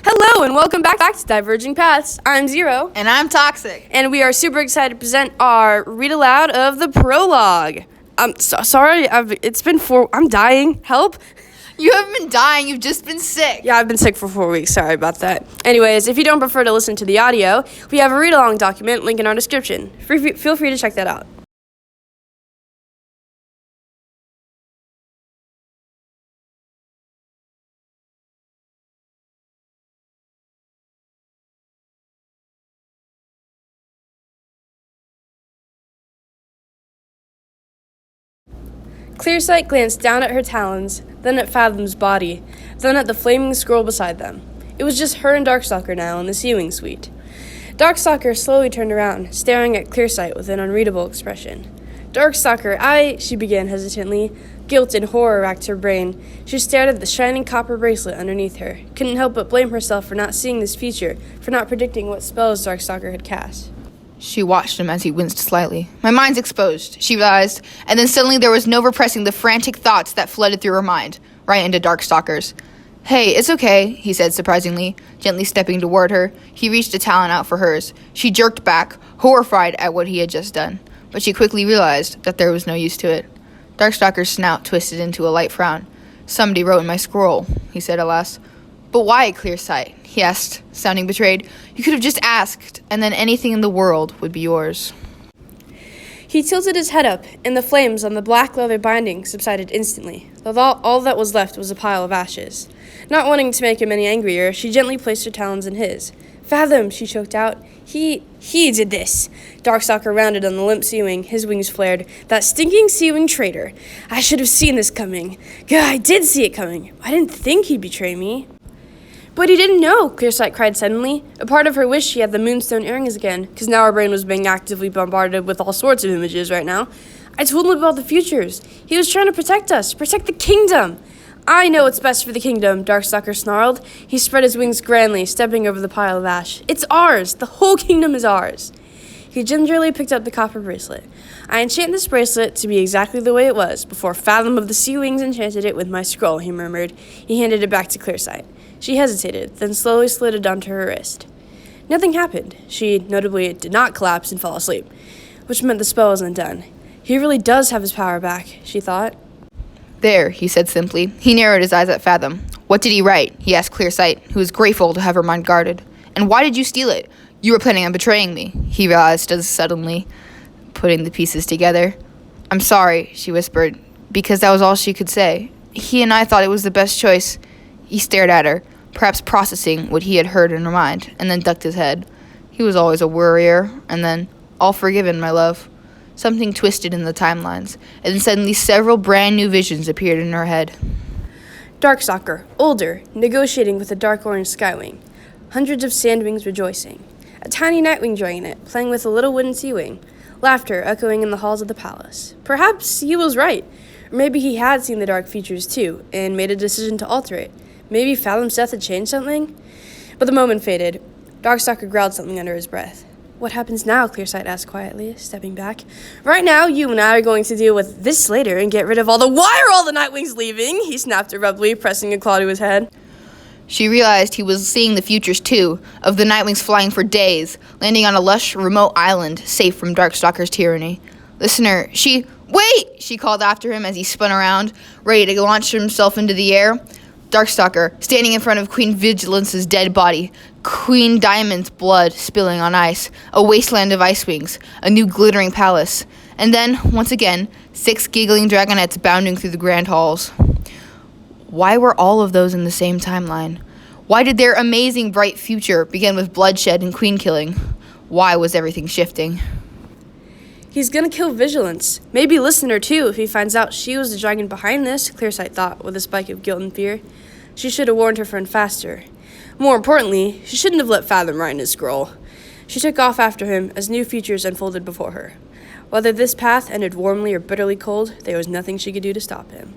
Hello and welcome back to Diverging Paths. I'm Zero. And I'm Toxic. And we are super excited to present our read aloud of the prologue. I'm sorry, I'm dying. Help. You haven't been dying, you've just been sick. Yeah, I've been sick for 4 weeks. Sorry about that. Anyways, if you don't prefer to listen to the audio, we have a read along document, link in our description. Feel free to check that out. Clearsight glanced down at her talons, then at Fathom's body, then at the flaming scroll beside them. It was just her and Darkstalker now in the sewing suite. Darkstalker slowly turned around, staring at Clearsight with an unreadable expression. Darkstalker, she began hesitantly. Guilt and horror racked her brain. She stared at the shining copper bracelet underneath her, couldn't help but blame herself for not seeing this future, for not predicting what spells Darkstalker had cast. She watched him as he winced slightly. My mind's exposed, she realized, and then suddenly there was no repressing the frantic thoughts that flooded through her mind, right into Darkstalker's. Hey, it's okay, he said surprisingly, gently stepping toward her. He reached a talon out for hers. She jerked back, horrified at what he had just done, but she quickly realized that there was no use to it. Darkstalker's snout twisted into a light frown. Somebody wrote in my scroll, he said at last. But why, Clearsight? He asked, sounding betrayed. You could have just asked, and then anything in the world would be yours. He tilted his head up, and the flames on the black leather binding subsided instantly, though all that was left was a pile of ashes. Not wanting to make him any angrier, she gently placed her talons in his. Fathom, she choked out. He did this. Darkstalker rounded on the limp sewing, his wings flared. That stinking sewing traitor. I should have seen this coming. God, I did see it coming. I didn't think he'd betray me. But he didn't know, Clearsight cried suddenly. A part of her wished she had the moonstone earrings again, because now her brain was being actively bombarded with all sorts of images right now. I told him about the futures. He was trying to protect us, protect the kingdom. I know what's best for the kingdom, Darkstalker snarled. He spread his wings grandly, stepping over the pile of ash. It's ours. The whole kingdom is ours. He gingerly picked up the copper bracelet. I enchant this bracelet to be exactly the way it was, before Fathom of the Sea Wings enchanted it with my scroll, he murmured. He handed it back to Clearsight. She hesitated, then slowly slid it onto her wrist. Nothing happened. She notably did not collapse and fall asleep, which meant the spell was undone. He really does have his power back, she thought. There, he said simply. He narrowed his eyes at Fathom. What did he write? He asked Clearsight, who was grateful to have her mind guarded. And why did you steal it? You were planning on betraying me, he realized as suddenly, putting the pieces together. I'm sorry, she whispered, because that was all she could say. He and I thought it was the best choice. He stared at her, perhaps processing what he had heard in her mind, and then ducked his head. He was always a worrier, and then, all forgiven, my love. Something twisted in the timelines, and then suddenly several brand new visions appeared in her head. Darkstalker, older, negotiating with a dark orange skywing. Hundreds of sandwings rejoicing. A tiny nightwing joining it, playing with a little wooden sea wing. Laughter echoing in the halls of the palace. Perhaps he was right. Or maybe he had seen the dark features too, and made a decision to alter it. Maybe Fathom's death had changed something? But the moment faded. Darkstalker growled something under his breath. What happens now? Clearsight asked quietly, stepping back. Right now, you and I are going to deal with this later and get rid of all the— Why are all the Nightwings leaving? He snapped abruptly, pressing a claw to his head. She realized he was seeing the futures, too, of the Nightwings flying for days, landing on a lush, remote island, safe from Darkstalker's tyranny. Listener, Wait! She called after him as he spun around, ready to launch himself into the air. Darkstalker, standing in front of Queen Vigilance's dead body, Queen Diamond's blood spilling on ice, a wasteland of ice wings, a new glittering palace, and then, once again, 6 giggling dragonettes bounding through the grand halls. Why were all of those in the same timeline? Why did their amazing bright future begin with bloodshed and queen killing? Why was everything shifting? He's gonna kill Vigilance. Maybe Listener, too, if he finds out she was the dragon behind this, Clearsight thought, with a spike of guilt and fear. She should have warned her friend faster. More importantly, she shouldn't have let Fathom write in his scroll. She took off after him as new futures unfolded before her. Whether this path ended warmly or bitterly cold, there was nothing she could do to stop him.